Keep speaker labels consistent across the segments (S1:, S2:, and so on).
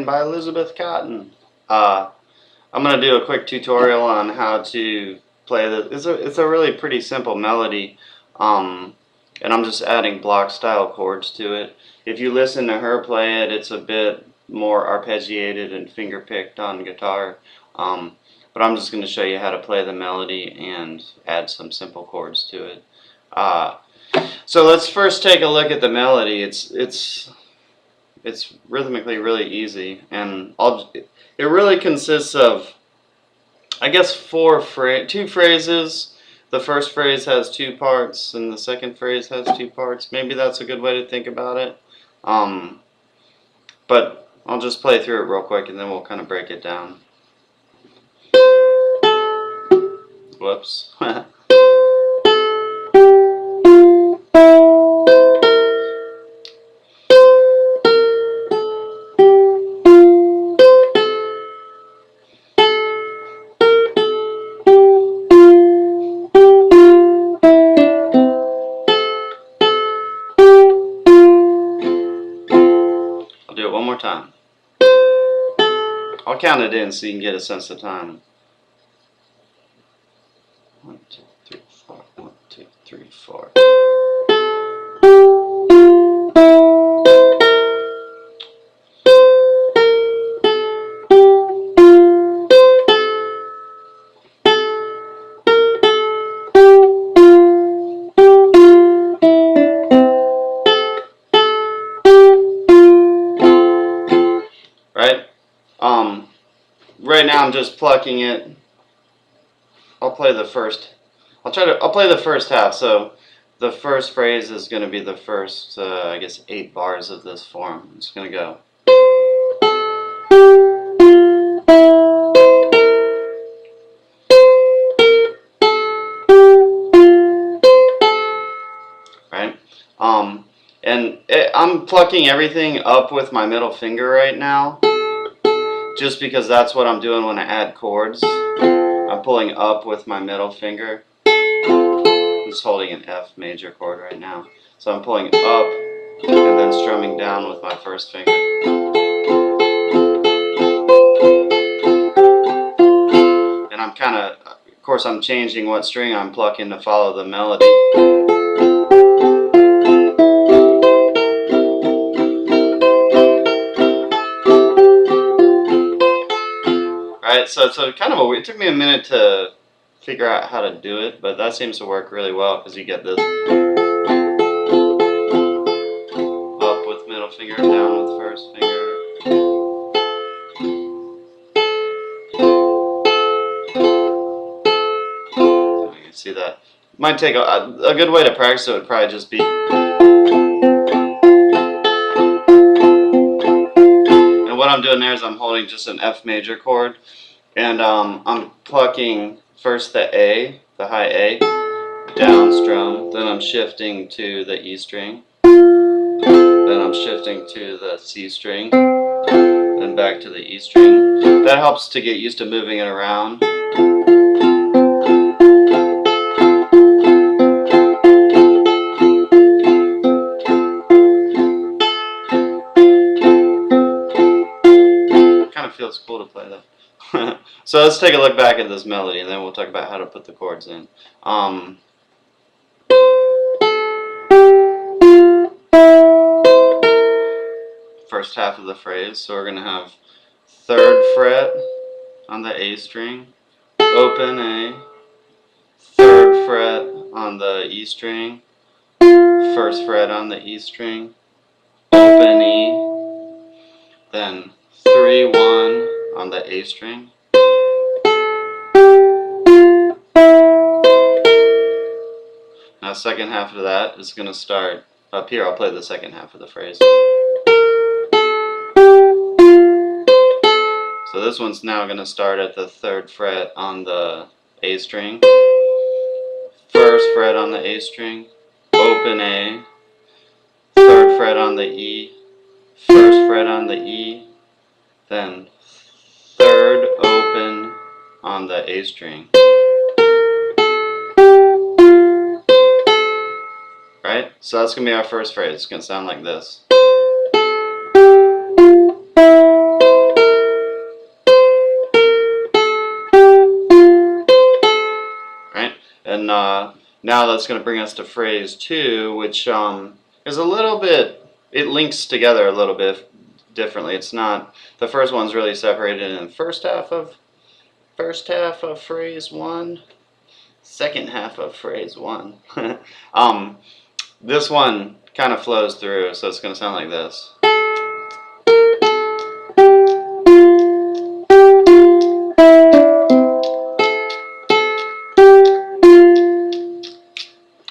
S1: Singing by Elizabeth Cotten. I'm going to do a quick tutorial on how to play this. It's a really pretty simple melody, and I'm just adding block style chords to it. If you listen to her play it, it's a bit more arpeggiated and finger picked on guitar, but I'm just going to show you how to play the melody and add some simple chords to it. So let's first take a look at the melody. It's rhythmically really easy, and it really consists of, I guess, two phrases. The first phrase has two parts, and the second phrase has two parts. Maybe that's a good way to think about it. But I'll just play through it real quick, and then we'll kind of break it down. Whoops. I'll do it one more time. I'll count it in so you can get a sense of time. 1, 2, 3, 4. 1, 2, 3, 4. Right? Right now I'm just plucking it. I'll play the first half. So the first phrase is going to be the first, I guess, 8 bars of this form. It's going to go. Right? I'm plucking everything up with my middle finger right now, just because that's what I'm doing when I add chords. I'm pulling up with my middle finger. I'm just holding an F major chord right now. So I'm pulling up and then strumming down with my first finger. And I'm kind of course I'm changing what string I'm plucking to follow the melody. Right, so kind of it took me a minute to figure out how to do it, but that seems to work really well because you get this up with middle finger, down with first finger. So you can see that. Might take a good way to practice it would probably just be. And what I'm doing there is I'm holding just an F major chord. And I'm plucking first the A, the high A, down strum, then I'm shifting to the E string, then I'm shifting to the C string, then back to the E string. That helps to get used to moving it around. Kind of feels cool to play that. So let's take a look back at this melody, and then we'll talk about how to put the chords in. First half of the phrase, so we're going to have 3rd fret on the A string, open A, 3rd fret on the E string, 1st fret on the E string, open E, then 3-1 on the A string. Now second half of that is going to start up here. I'll play the second half of the phrase. So this one's now going to start at the 3rd fret on the A string, 1st fret on the A string, open A, 3rd fret on the E, 1st fret on the E, then 3rd open on the A string. Right? So that's going to be our first phrase. It's going to sound like this. then now that's going to bring us to phrase 2, which is a little bit, it links together a little bit differently. It's not, the first one's really separated in the first half of phrase 1, second half of phrase 1. This one kind of flows through, so it's going to sound like this.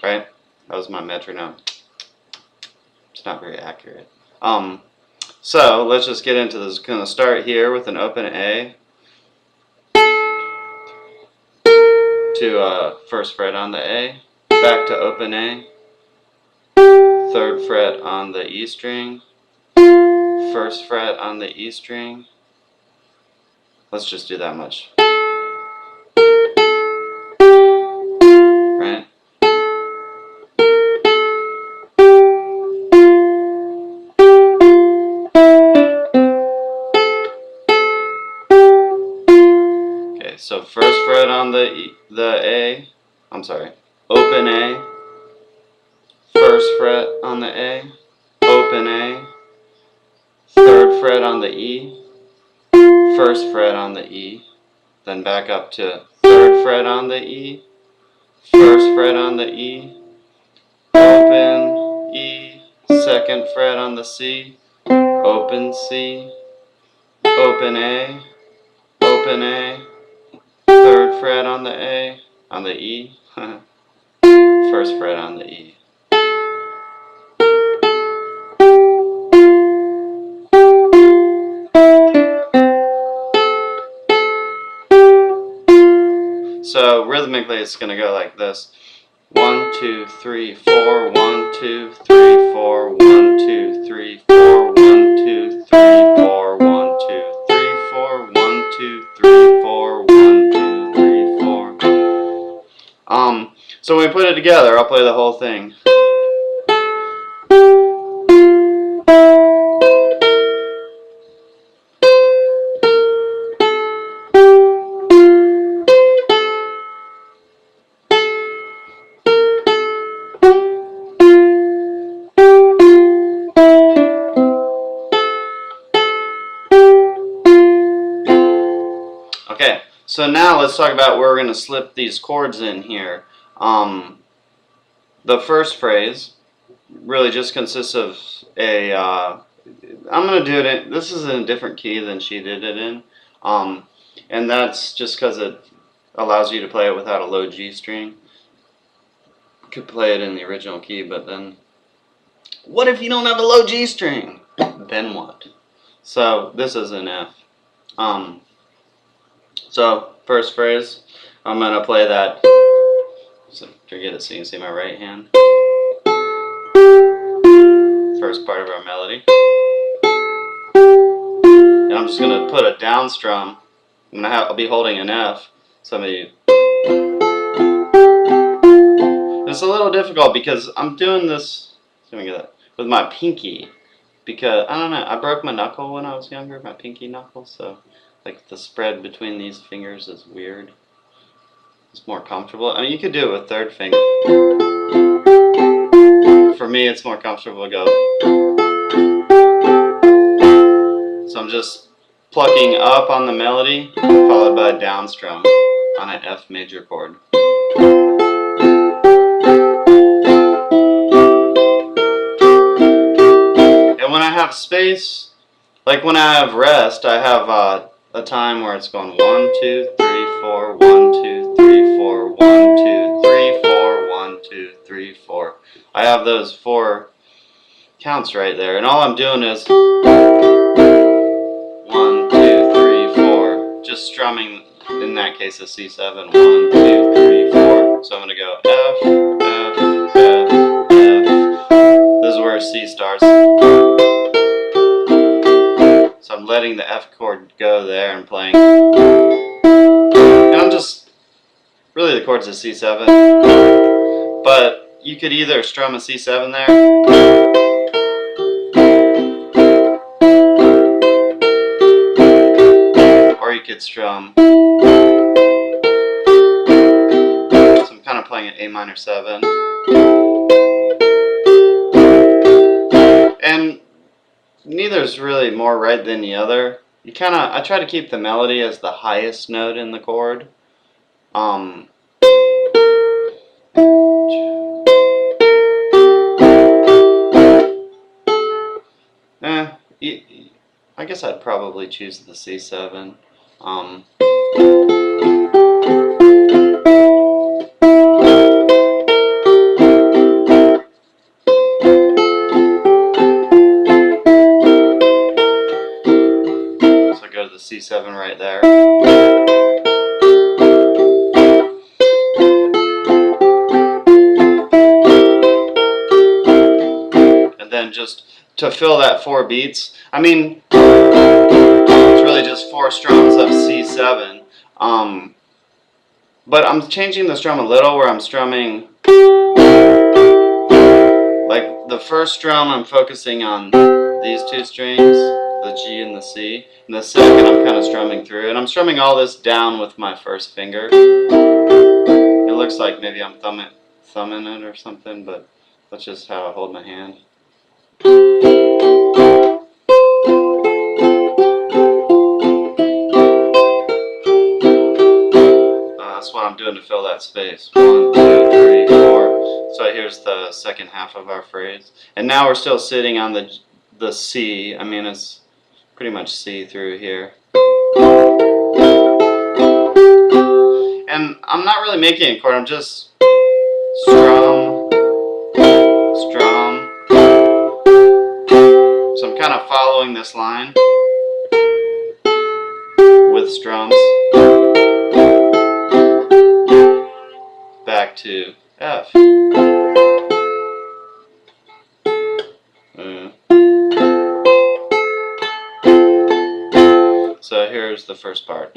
S1: Right? That was my metronome. It's not very accurate. So let's just get into this. Going to start here with an open A to first fret on the A, back to open A, third fret on the E string, first fret on the E string. Let's just do that much. Right? Okay, so first fret on the A, I'm sorry, open A, first fret on the A, open A, third fret on the E, first fret on the E, then back up to third fret on the E, first fret on the E, open E, second fret on the C, open C, open A, third fret on the A, on the E, first fret on the E. So rhythmically it's going to go like this. 1, 2, 3, 4, 1, 2, 3, 4, 1, 2, 3, 4, 1, 2, 3, 4, 1, 2, 3, 4, 1, 2, 3, 4, 1, 2, 3, 4. So when we put it together, I'll play the whole thing. Okay, so now let's talk about where we're going to slip these chords in here. The first phrase really just consists of a, I'm going to do it in, this is in a different key than she did it in, and that's just because it allows you to play it without a low G string. You could play it in the original key, but then, what if you don't have a low G string? Then what? So this is an F. So first phrase, I'm going to play that, so forget it so you can see my right hand. First part of our melody. And I'm just going to put a down strum. I'll be holding an F. Some of you. It's a little difficult because I'm doing this, let me get that, with my pinky. Because, I don't know, I broke my knuckle when I was younger, my pinky knuckle, so like the spread between these fingers is weird. It's more comfortable. I mean, you could do it with third finger. For me, it's more comfortable to go. So I'm just plucking up on the melody, followed by a down strum on an F major chord. And when I have space, like when I have rest, I have a time where it's going 1, 2, 3, 4, 1, 2, 3, 4, 1, 2, 3, 4, 1, 2, 3, 4. I have those 4 counts right there, and all I'm doing is 1, 2, 3, 4, just strumming, in that case a C7, 1, 2, 3, 4. So I'm going to go F, F, F, F. This is where C starts. So I'm letting the F chord go there and playing. And I'm just, really the chord's a C7. But you could either strum a C7 there, or you could strum, so I'm kind of playing A minor 7. And neither's really more right than the other. I try to keep the melody as the highest note in the chord. I guess I'd probably choose the C7. So go to the C7 right there. And then just to fill that 4 beats, I mean, it's really just 4 strums of C7. But I'm changing the strum a little where I'm strumming, like the first strum I'm focusing on these 2 strings, the G and the C, and the second I'm kind of strumming through, and I'm strumming all this down with my first finger. It looks like maybe I'm thumbing it or something, but that's just how I hold my hand. That's what I'm doing to fill that space. 1, 2, 3, 4. So here's the second half of our phrase. And now we're still sitting on the C. I mean, it's pretty much C through here. And I'm not really making a chord. I'm just strum, strum. So I'm kind of following this line with strums. Back to F. So here's the first part.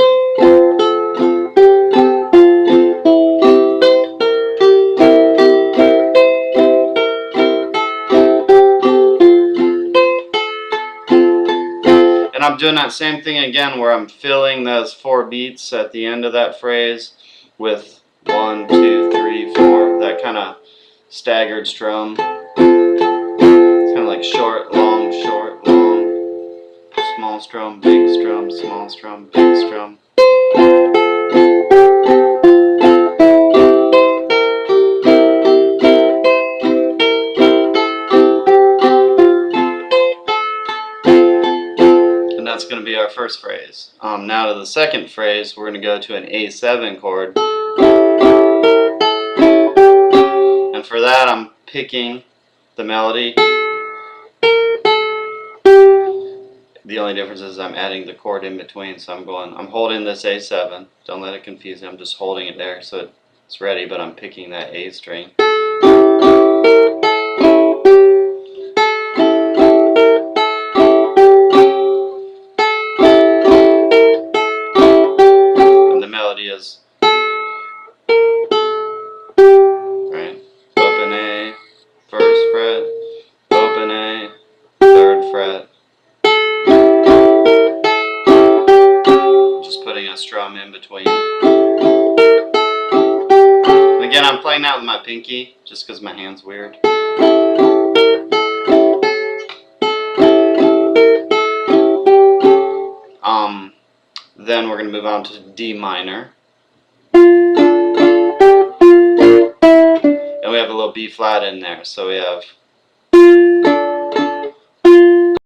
S1: And I'm doing that same thing again where I'm filling those 4 beats at the end of that phrase with 1, 2, 3, 4, that kind of staggered strum. It's kind of like short, long, small strum, big strum, small strum, big strum. And that's going to be our first phrase. Now to the second phrase, we're going to go to an A7 chord. And for that, I'm picking the melody. The only difference is I'm adding the chord in between, so I'm holding this A7. Don't let it confuse you. I'm just holding it there so it's ready, but I'm picking that A string. And the melody is open A, first fret, open A, third fret. Just putting a strum in between. And again, I'm playing that with my pinky, just because my hand's weird. Then we're going to move on to D minor. And we have a little B flat in there, so we have